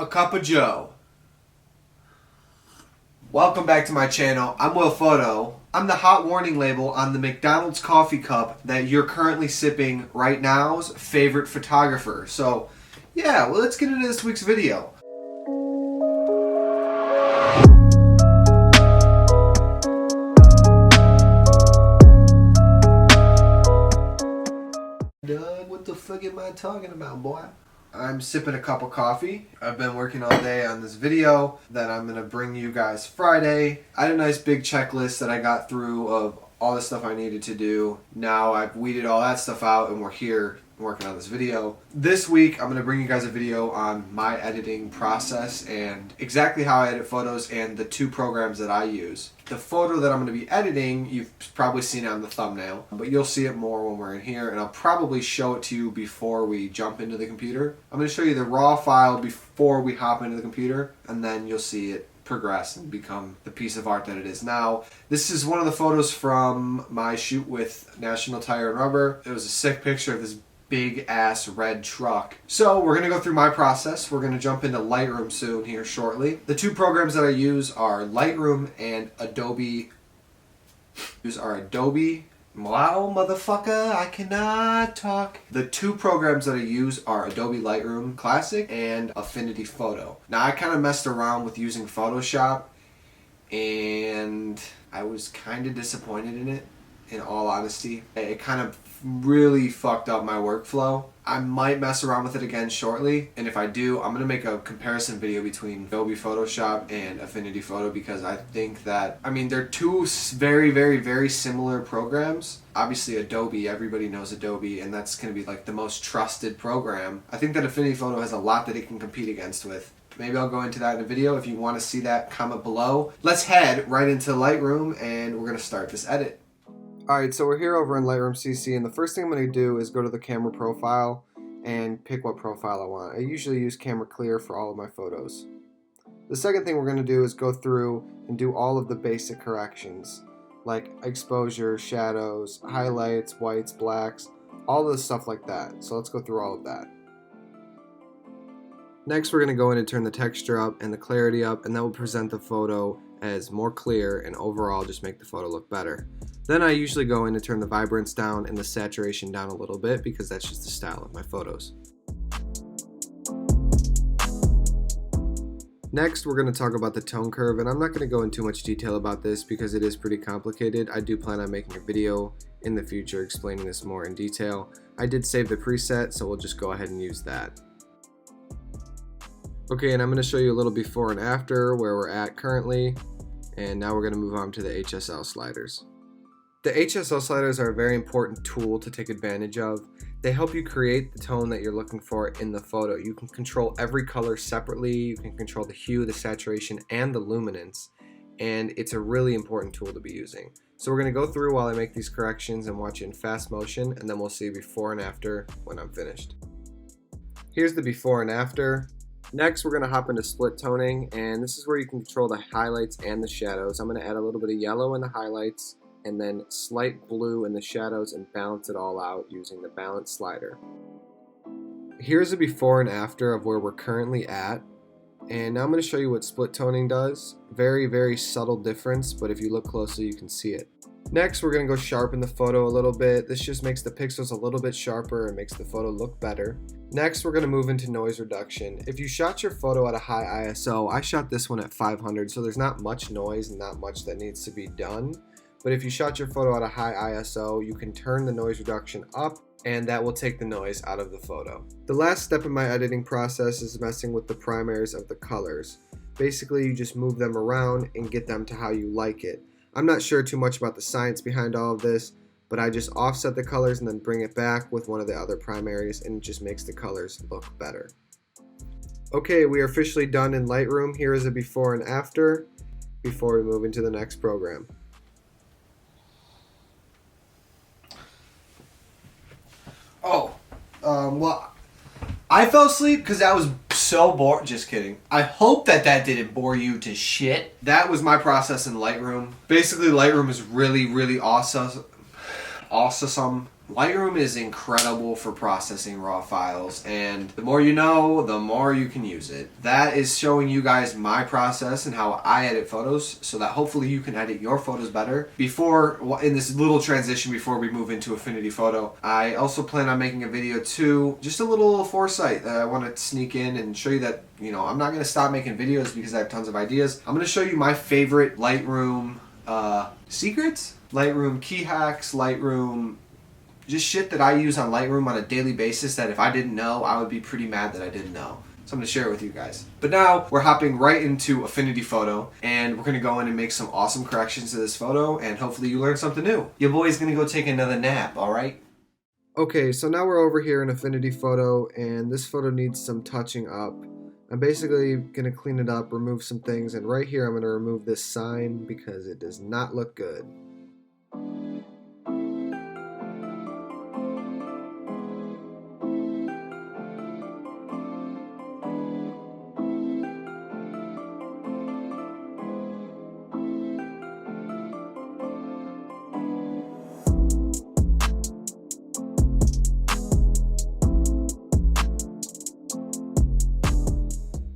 A cup of joe. Welcome back to my channel. I'm Will Photo. I'm the hot warning label on the McDonald's coffee cup that you're currently sipping right now's favorite photographer. So yeah, well, let's get into this week's video. Doug, what the fuck am I talking about, boy? I'm sipping a cup of coffee. I've been working all day on this video that I'm going to bring you guys Friday. I had a nice big checklist that I got through of all the stuff I needed to do. Now I've weeded all that stuff out and we're here working on this video. This week I'm going to bring you guys a video on my editing process and exactly how I edit photos and the two programs that I use. The photo that I'm going to be editing, you've probably seen it on the thumbnail, but you'll see it more when we're in here, and I'll probably show it to you before we jump into the computer. I'm going to show you the raw file before we hop into the computer, and then you'll see it progress and become the piece of art that it is now. This is one of the photos from my shoot with National Tire and Rubber. It was a sick picture of this big ass red truck. So we're going to go through my process. We're going to jump into Lightroom soon here shortly. The two programs that I use are Lightroom and Adobe. Wow, motherfucker, I cannot talk. The two programs that I use are Adobe Lightroom Classic and Affinity Photo. Now I kind of messed around with using Photoshop and I was kind of disappointed in it, in all honesty. It kind of really fucked up my workflow. I might mess around with it again shortly, and if I do, I'm going to make a comparison video between Adobe Photoshop and Affinity Photo because I think that, they're two very similar programs. Obviously Adobe, everybody knows Adobe, and that's going to be like the most trusted program. I think that Affinity Photo has a lot that it can compete against with. Maybe I'll go into that in a video. If you want to see that, comment below. Let's head right into Lightroom and we're going to start this edit. Alright, so we're here over in Lightroom CC, and the first thing I'm going to do is go to the camera profile and pick what profile I want. I usually use camera clear for all of my photos. The second thing we're going to do is go through and do all of the basic corrections, like exposure, shadows, highlights, whites, blacks, all of the stuff like that. So let's go through all of that. Next, we're going to go in and turn the texture up and the clarity up, and that will present the photo as more clear and overall just make the photo look better. Then I usually go in and turn the vibrance down and the saturation down a little bit because that's just the style of my photos. Next, we're going to talk about the tone curve, and I'm not going to go into too much detail about this because it is pretty complicated. I do plan on making a video in the future explaining this more in detail. I did save the preset, so we'll just go ahead and use that. Okay, and I'm going to show you a little before and after where we're at currently, and now we're going to move on to the HSL sliders. The HSL sliders are a very important tool to take advantage of. They help you create the tone that you're looking for in the photo. You can control every color separately, you can control the hue, the saturation, and the luminance, and it's a really important tool to be using. So we're going to go through while I make these corrections and watch it in fast motion, and then we'll see before and after when I'm finished. Here's the before and after. Next, we're going to hop into split toning, and this is where you can control the highlights and the shadows. I'm going to add a little bit of yellow in the highlights and then slight blue in the shadows and balance it all out using the balance slider. Here's a before and after of where we're currently at, and now I'm going to show you what split toning does. Very subtle difference, but if you look closely you can see it. Next, we're going to go sharpen the photo a little bit. This just makes the pixels a little bit sharper and makes the photo look better. Next, we're going to move into noise reduction. If you shot your photo at a high ISO, I shot this one at 500, so there's not much noise and not much that needs to be done. But if you shot your photo at a high ISO, you can turn the noise reduction up, and that will take the noise out of the photo. The last step in my editing process is messing with the primaries of the colors. Basically, you just move them around and get them to how you like it. I'm not sure too much about the science behind all of this, but I just offset the colors and then bring it back with one of the other primaries, and it just makes the colors look better. Okay, we are officially done in Lightroom. Here is a before and after before we move into the next program. Well, I fell asleep because that was so boring. Just kidding. I hope that didn't bore you to shit. That was my process in Lightroom. Basically, Lightroom is really awesome. Lightroom is incredible for processing raw files, and the more you know, the more you can use it. That is showing you guys my process and how I edit photos, so that hopefully you can edit your photos better. In this little transition before we move into Affinity Photo, I also plan on making a video too, just a little foresight that I want to sneak in and show you that, you know, I'm not going to stop making videos because I have tons of ideas. I'm going to show you my favorite Lightroom secrets, Lightroom key hacks, Lightroom just shit that I use on Lightroom on a daily basis that if I didn't know, I would be pretty mad that I didn't know. So I'm going to share it with you guys. But now we're hopping right into Affinity Photo, and we're going to go in and make some awesome corrections to this photo, and hopefully you learn something new. Your boy's going to go take another nap, alright? Okay, so now we're over here in Affinity Photo, and this photo needs some touching up. I'm basically going to clean it up, remove some things, and right here I'm going to remove this sign because it does not look good.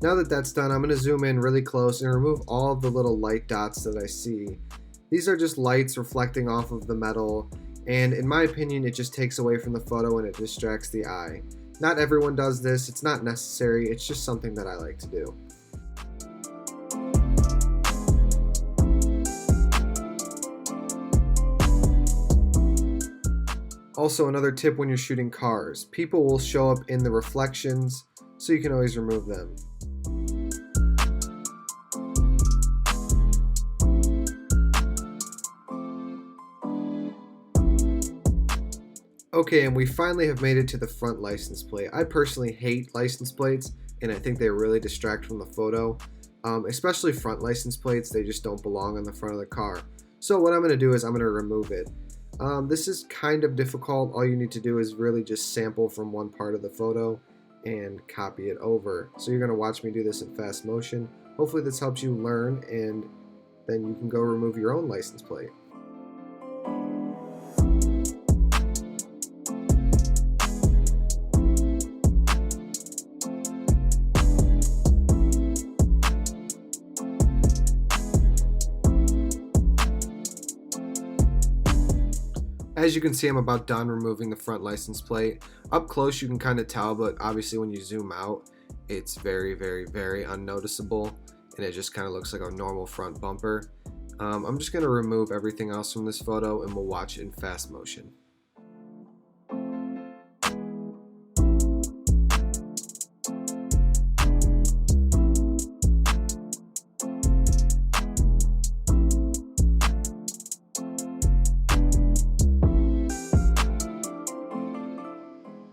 Now that that's done, I'm going to zoom in really close and remove all of the little light dots that I see. These are just lights reflecting off of the metal, and in my opinion, it just takes away from the photo and it distracts the eye. Not everyone does this, it's not necessary, it's just something that I like to do. Also, another tip when you're shooting cars, people will show up in the reflections, so you can always remove them. Okay, and we finally have made it to the front license plate. I personally hate license plates, and I think they really distract from the photo. Especially front license plates, they just don't belong on the front of the car. So what I'm going to do is I'm going to remove it. This is kind of difficult. All you need to do is really just sample from one part of the photo and copy it over. So you're going to watch me do this in fast motion. Hopefully this helps you learn, and then you can go remove your own license plate. As you can see, I'm about done removing the front license plate. Up close you can kind of tell, but obviously when you zoom out, it's very, very, very unnoticeable, and it just kind of looks like a normal front bumper. I'm just going to remove everything else from this photo, and we'll watch it in fast motion.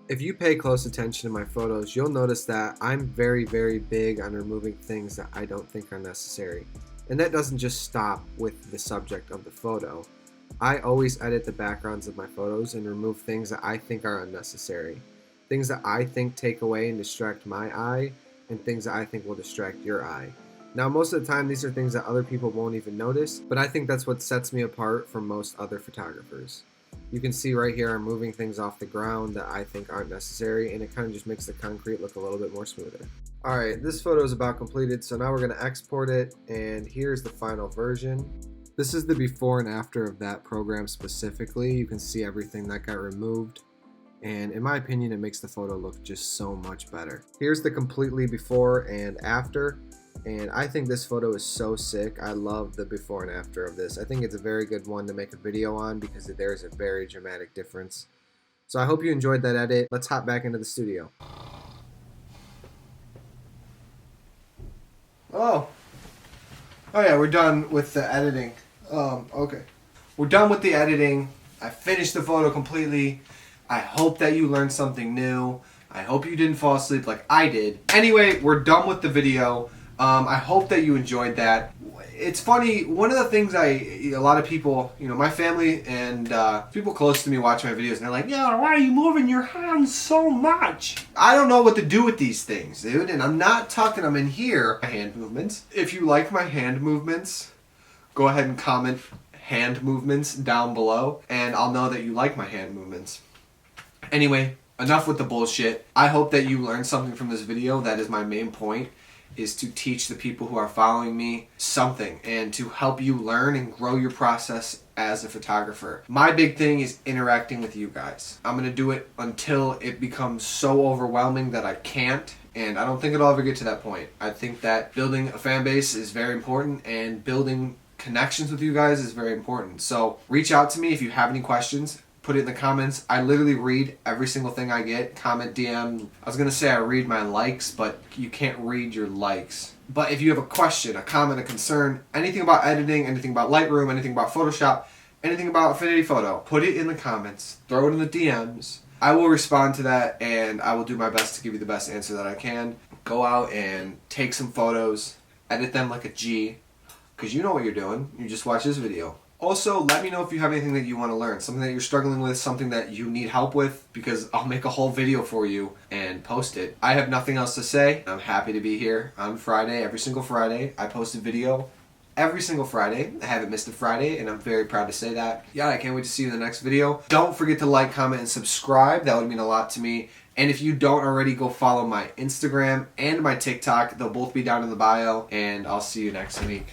If you pay close attention to my photos, you'll notice that I'm very, very big on removing things that I don't think are necessary. And that doesn't just stop with the subject of the photo. I always edit the backgrounds of my photos and remove things that I think are unnecessary. Things that I think take away and distract my eye, and things that I think will distract your eye. Now, most of the time, these are things that other people won't even notice, but I think that's what sets me apart from most other photographers. You can see right here I'm moving things off the ground that I think aren't necessary, and it kind of just makes the concrete look a little bit more smoother. Alright, this photo is about completed, so now we're going to export it, and here's the final version. This is the before and after of that program specifically. You can see everything that got removed, and in my opinion it makes the photo look just so much better. Here's the completely before and after. And I think this photo is so sick. I love the before and after of this. I think it's a very good one to make a video on because there's a very dramatic difference. So I hope you enjoyed that edit. Let's hop back into the studio. Oh yeah, we're done with the editing. Okay. We're done with the editing. I finished the photo completely. I hope that you learned something new. I hope you didn't fall asleep like I did. Anyway, we're done with the video. I hope that you enjoyed that. It's funny, one of the things a lot of people, my family and people close to me watch my videos and they're like, yeah, why are you moving your hands so much? I don't know what to do with these things, dude, and I'm not tucking them in here. Hand movements. If you like my hand movements, go ahead and comment hand movements down below and I'll know that you like my hand movements. Anyway, enough with the bullshit. I hope that you learned something from this video. That is my main point, is to teach the people who are following me something and to help you learn and grow your process as a photographer. My big thing is interacting with you guys. I'm gonna do it until it becomes so overwhelming that I can't, and I don't think it'll ever get to that point. I think that building a fan base is very important, and building connections with you guys is very important. So reach out to me if you have any questions. Put it in the comments. I literally read every single thing I get. Comment, DM. I was gonna say I read my likes, but you can't read your likes. But if you have a question, a comment, a concern, anything about editing, anything about Lightroom, anything about Photoshop, anything about Affinity Photo, put it in the comments. Throw it in the DMs. I will respond to that, and I will do my best to give you the best answer that I can. Go out and take some photos, edit them like a G, because you know what you're doing. You just watch this video. Also, let me know if you have anything that you want to learn, something that you're struggling with, something that you need help with, because I'll make a whole video for you and post it. I have nothing else to say. I'm happy to be here on Friday. Every single Friday, I post a video. Every single Friday. I haven't missed a Friday, and I'm very proud to say that. Yeah, I can't wait to see you in the next video. Don't forget to like, comment, and subscribe. That would mean a lot to me. And if you don't already, go follow my Instagram and my TikTok. They'll both be down in the bio, and I'll see you next week.